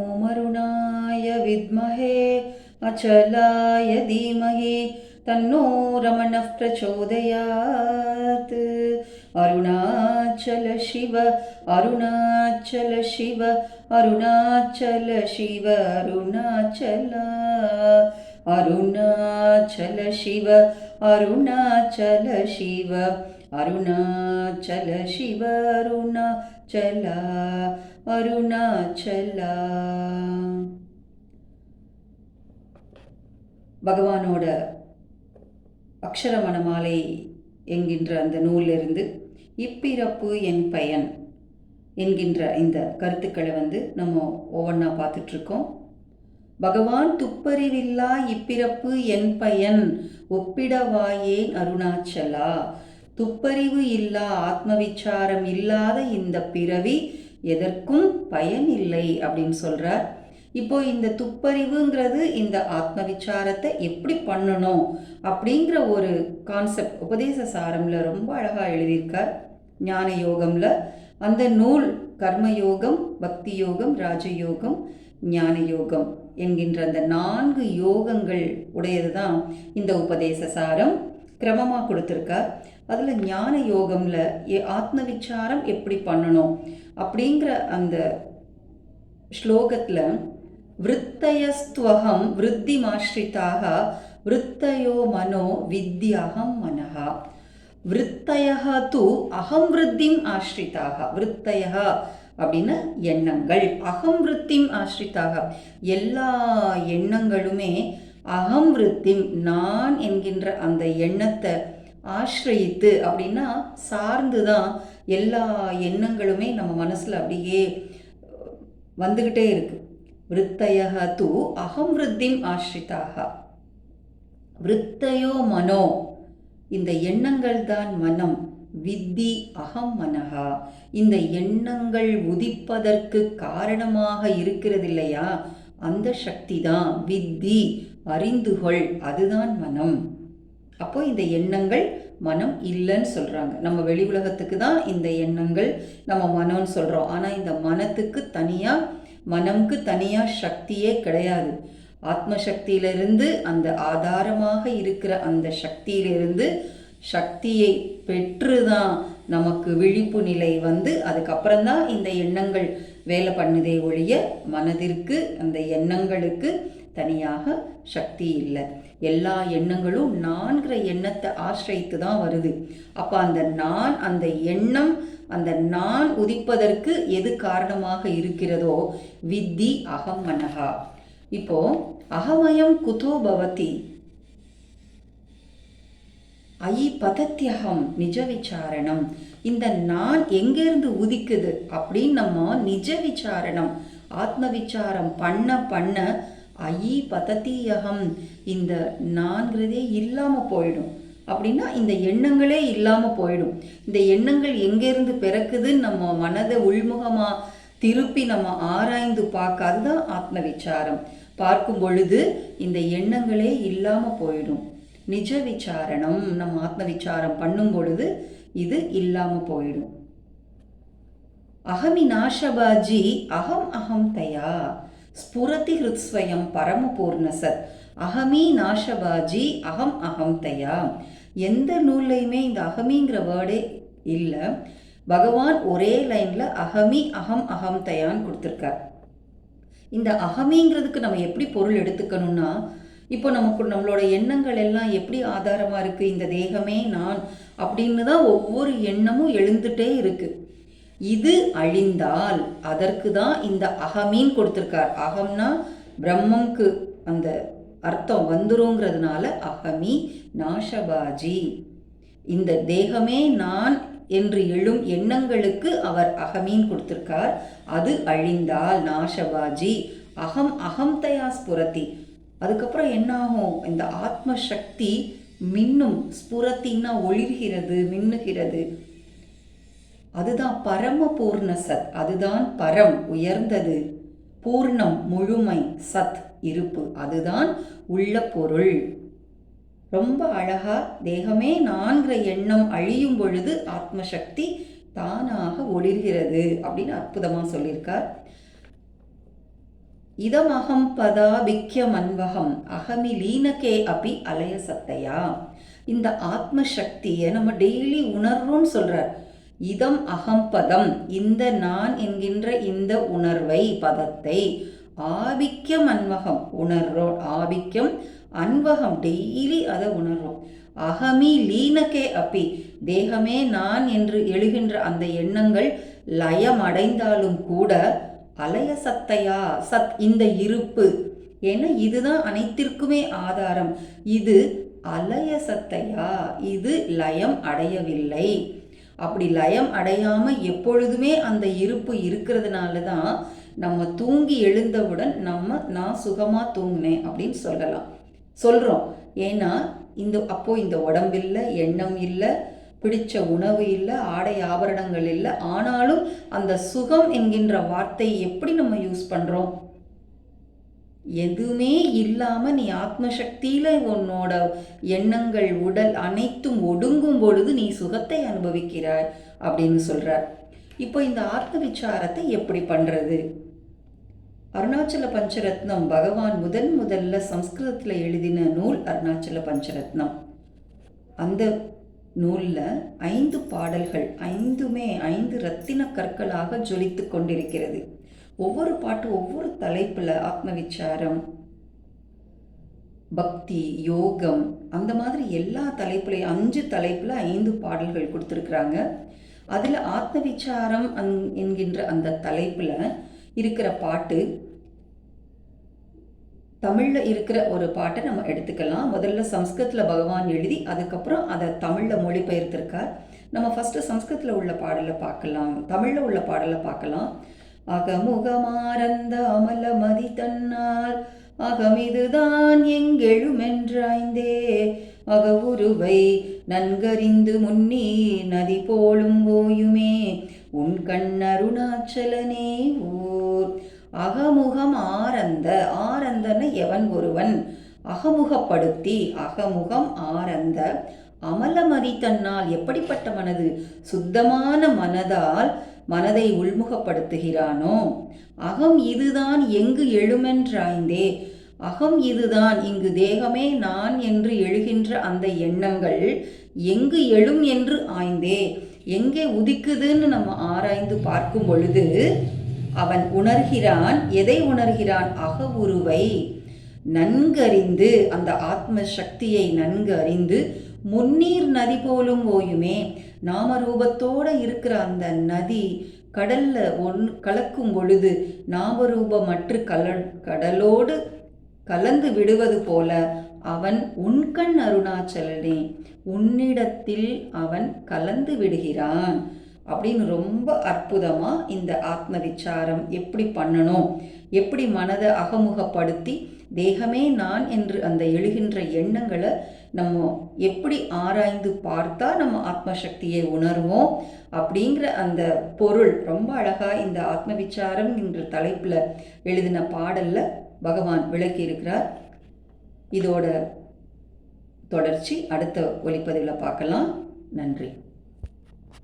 ஓம் அருணாய வித்மஹே அச்சலாய தீமஹி தன்னோ ரமணः பிரச்சோதயாத். அருணாச்சல சிவ அருணாச்சல சிவ அருணாச்சல சிவ அருணாச்சல அருணாச்சல சிவ அருணாச்சல சிவ அருணாச்சல சிவ அருணாச்சல அருணாச்சலா. பகவானோட அக்ஷர மணமாலை என்கின்ற அந்த நூலிலிருந்து இப்பிறப்பு என் பயன் என்கின்ற இந்த கருத்துக்களை நம்ம ஒவ்வொன்றா பார்த்துட்ருக்கோம். பகவான் துப்பறிவில்லா இப்பிறப்பு என் பயன் ஒப்பிடவாயேன் அருணாச்சலா. துப்பறிவு இல்லா ஆத்மவிச்சாரம் இல்லாத இந்த பிறவி எதற்கும் பயன் இல்லை அப்படின்னு சொல்றார். இப்போ இந்த துப்பறிவுங்கிறது இந்த ஆத்ம விசாரத்தை எப்படி பண்ணணும் அப்படிங்கிற ஒரு கான்செப்ட் உபதேச சாரம்ல ரொம்ப அழகா எழுதியிருக்கார். ஞான யோகம்ல அந்த நூல் கர்மயோகம், பக்தி யோகம், ராஜயோகம், ஞான யோகம் என்கின்ற அந்த 4 யோகங்கள் உடையது தான் இந்த உபதேச சாரம். கிரமமாக கொடுத்துருக்கார். அதில் ஞான யோகம்ல ஆத்ம விசாரம் எப்படி பண்ணணும் அப்படிங்கிற அந்த ஸ்லோகத்தில் விருத்தயஸ்துவகம் விருத்திமாஸ்ரிதாக விருத்தயோ மனோ வித்யாகம் மனஹா. விருத்தயः து அகம் விருத்திம் ஆஸ்ரிதாக. விருத்தயः அப்படின்னு எண்ணங்கள், அகம் விருத்திம் ஆஸ்ரிதாக எல்லா எண்ணங்களுமே அகம் விருத்திம் நான் என்கின்ற அந்த எண்ணத்தை ஆசிரியித்து அப்படின்னா சார்ந்துதான் எல்லா எண்ணங்களுமே நம்ம மனசுல அப்படியே வந்துகிட்டே இருக்கு. விருத்தயः து அகம் விருத்திம் ஆஸ்ரிதாக. விருத்தயோ மனோ இந்த எண்ணங்கள் தான் மனம். வித்தி அகம் மனஹா இந்த எண்ணங்கள் உதிப்பதற்கு காரணமாக இருக்கிறது இல்லையா, அந்த சக்தி தான் வித்தி அறிந்துகொள், அதுதான் மனம். அப்போ இந்த எண்ணங்கள் மனம் இல்லைன்னு சொல்றாங்க. நம்ம வெளி உலகத்துக்கு தான் இந்த எண்ணங்கள் நம்ம மனம்னு சொல்றோம். ஆனா இந்த மனத்துக்கு தனியா, மனம்க்கு தனியா சக்தியே கிடையாது. ஆத்ம சக்தியிலிருந்து அந்த ஆதாரமாக இருக்கிற அந்த சக்தியிலிருந்து சக்தியை பெற்றுதான் நமக்கு விழிப்பு நிலை வந்து அதுக்கப்புறம்தான் இந்த எண்ணங்கள் வேலை பண்ணுதே ஒழிய மனதிற்கு அந்த எண்ணங்களுக்கு தனியாக சக்தி இல்லை. எல்லா எண்ணங்களும் நான்கிற எண்ணத்தை ஆசிரித்து தான் வருது. அப்போ அந்த நான், அந்த எண்ணம், அந்த நான் உதிப்பதற்கு எது காரணமாக இருக்கிறதோ வித்தி அகம் மனஹா. இப்போ அகமயம் குதோ பவதி ஐ பதத்தியகம் நிஜ விசாரணம். இந்த நான் எங்கேருந்து உதிக்குது அப்படின்னு நம்ம நிஜ விசாரணம் ஆத்ம விசாரம் பண்ண பண்ண ஐ பதத்தியகம் இந்த நான்கிறதே இல்லாமல் போயிடும். அப்படின்னா இந்த எண்ணங்களே இல்லாமல் போயிடும். இந்த எண்ணங்கள் எங்கேருந்து பிறக்குதுன்னு நம்ம மனதை உள்முகமாக திருப்பி நம்ம ஆராய்ந்து பார்க்க, அதுதான் ஆத்ம விசாரம். பார்க்கும் பொழுது இந்த எண்ணங்களே இல்லாமல் போயிடும். நிஜ விசாரணம் நம்ம ஆத்ம விசாரம் பண்ணும் பொழுது இது இல்லாமல் போயிடும். அகமி நாசபாஜி அகம் அகம் தயா ஸ்புரதி ஹிருத்ஸ்வயம் பரமபூர்ணசத். அகமி நாசபாஜி அகம் அகம் தயா. எந்த நூல்லையுமே இந்த அகமிங்கிற வேர்டே இல்லை. பகவான் ஒரே லைன்ல அகமி அகம் அகம் தயான்னு கொடுத்துருக்கார். இந்த அகமிங்கிறதுக்கு நம்ம எப்படி பொருள் எடுத்துக்கணும்னா, இப்போ நம்மளோட எண்ணங்கள் எல்லாம் எப்படி ஆதாரமா இருக்கு, இந்த தேகமே நான் அப்படின்னு தான் ஒவ்வொரு எண்ணமும் எழுந்துட்டே இருக்கு. இது அழிந்தால் அதற்கு தான் இந்த அகமின்னு கொடுத்துருக்கார். அகம்னா பிரம்மம்க்கு அந்த அர்த்தம் வந்துருங்கிறதுனால அகமி நாசபாஜி. இந்த தேகமே நான் என்று எழும் எண்ணங்களுக்கு அவர் அகமீன் கொடுத்திருக்கார். அது அழிந்தால் நாசபாஜி அகம் அகம் தயா ஸ்புரதி. அதுக்கப்புறம் என்ன ஆகும், இந்த ஆத்ம சக்தி மின்னும். ஸ்புரத்தின்னா ஒளிர்கிறது, மின்னுகிறது. அதுதான் பரம பூர்ண சத். அதுதான் பரம் உயர்ந்தது, பூர்ணம் முழுமை, சத் இருப்பு, அதுதான் உள்ள பொருள். ரொம்ப அழகா தேகமே நான்கிற எண்ணம் அழியும் பொழுது ஆத்மசக்தி தானாக ஒளிர்கிறது அப்படின்னு அற்புதமாக சொல்லியிருக்கார். இதமகம் பதாபிக்யமன்வகம் அகமி லீனகே அபி அலய சத்தையா. இந்த ஆத்ம சக்தியை நம்ம டெய்லி உணர்றோம்னு சொல்றார். இதம் அகம் பதம், இந்த நான் என்கின்ற இந்த உணர்வை, பதத்தை, ஆபிக்யம் அன்வகம் உணர்றோம். ஆபிக்யம் அன்வகம் டெய்லி அதை உணர்றோம். அகமி லீனகே அப்பி, தேகமே நான் என்று எழுகின்ற அந்த எண்ணங்கள் லயம் அடைந்தாலும் கூட அலய சத்தையா, சத் இந்த இருப்பு, ஏன்னா இதுதான் அனைத்திற்குமே ஆதாரம். இது அலய சத்தையா, இது லயம் அடையவில்லை. அப்படி லயம் அடையாம எப்பொழுதுமே அந்த இருப்பு இருக்கிறதுனால தான் நம்ம தூங்கி எழுந்தவுடன் நான் சுகமா தூங்கினேன் அப்படின்னு சொல்றோம். ஏன்னா இந்த உடம்பு இல்லை, எண்ணம் இல்லை, பிடிச்ச உணவு இல்லை, ஆடை ஆபரணங்கள் இல்லை, ஆனாலும் அந்த சுகம் என்கின்ற வார்த்தையை எப்படி நம்ம யூஸ் பண்றோம்? எதுவுமே இல்லாம நீ ஆத்மசக்தியில உன்னோட எண்ணங்கள், உடல் அனைத்தும் ஒடுங்கும் பொழுது நீ சுகத்தை அனுபவிக்கிறாய் அப்படின்னு சொல்றார். இப்போ இந்த ஆத்ம விசாரத்தை எப்படி பண்றது? அருணாச்சல பஞ்சரத்னம் பகவான் முதல்ல சம்ஸ்கிருதத்தில் எழுதின நூல் அருணாச்சல பஞ்சரத்னம். அந்த நூலில் 5 பாடல்கள், 5மே 5 ரத்தின கற்களாக ஜொலித்து கொண்டிருக்கிறது. ஒவ்வொரு பாட்டு ஒவ்வொரு தலைப்பில் ஆத்ம விசாரம், பக்தி, யோகம், அந்த மாதிரி எல்லா தலைப்புலையும் 5 தலைப்பில் 5 பாடல்கள் கொடுத்துருக்குறாங்க. அதில் ஆத்ம விசாரம் என்கின்ற அந்த தலைப்பில் இருக்கிற பாட்டு, தமிழில் இருக்கிற ஒரு பாட்டை நம்ம எடுத்துக்கலாம். முதல்ல சம்ஸ்கிருதத்தில் பகவான் எழுதி அதுக்கப்புறம் அதை தமிழில் மொழிபெயர்த்திருக்கார். நம்ம ஃபஸ்ட்டு சம்ஸ்கிருதத்தில் உள்ள பாடலை பார்க்கலாம், தமிழில் உள்ள பாடலை பார்க்கலாம். அகமுகமாரந்த அமல மதி தன்னால் அகமிதுதான் எங்கெழுமென்றாய்ந்தே அகவுருவை நன்கறிந்து முன்னீர் நதி போலும் ஓயுமே உன் கண்ணருணாச்சலனே ஊர். அகமுகம் ஆரந்த, ஆரந்தன எவன் ஒருவன், அகமுகப்படுத்தி, அகமுகம் ஆரந்த அமலமதி தன்னால், எப்படிப்பட்ட மனது, சுத்தமான மனதால் மனதை உள்முகப்படுத்துகிறானோ. அகம் இதுதான் எங்கு எழுமென்றாய்ந்தே, அகம் இதுதான் இங்கு தேகமே நான் என்று எழுகின்ற அந்த எண்ணங்கள் எங்கு எழும் என்று ஆய்ந்தே, எங்கே உதிக்குதுன்னு நம்ம ஆராய்ந்து பார்க்கும் பொழுது அவன் உணர்கிறான். எதை உணர்கிறான்? அகவுருவை நன்கறிந்து, அந்த ஆத்ம சக்தியை நன்கு அறிந்து, முன்னீர் நதி போலும் ஓயுமே, நாமரூபத்தோடு இருக்கிற அந்த நதி கடல்ல கலக்கும் பொழுது நாமரூபமற்று கடலோடு கலந்து விடுவது போல அவன் உன்கண் அருணாச்சலனே, உன்னிடத்தில் அவன் கலந்து விடுகிறான் அப்படின்னு ரொம்ப அற்புதமாக இந்த ஆத்ம விசாரம் எப்படி பண்ணணும், எப்படி மனதை அகமுகப்படுத்தி தேகமே நான் என்று அந்த எழுகின்ற எண்ணங்களை நம்ம எப்படி ஆராய்ந்து பார்த்தா நம்ம ஆத்மசக்தியை உணர்வோம் அப்படிங்கிற அந்த பொருள் ரொம்ப அழகாக இந்த ஆத்ம விசாரம் என்ற தலைப்பில் எழுதின பாடலில் பகவான் விளக்கி இருக்கிறார். இதோட தொடர்ச்சி அடுத்த ஒலிப்பதில் பார்க்கலாம். நன்றி.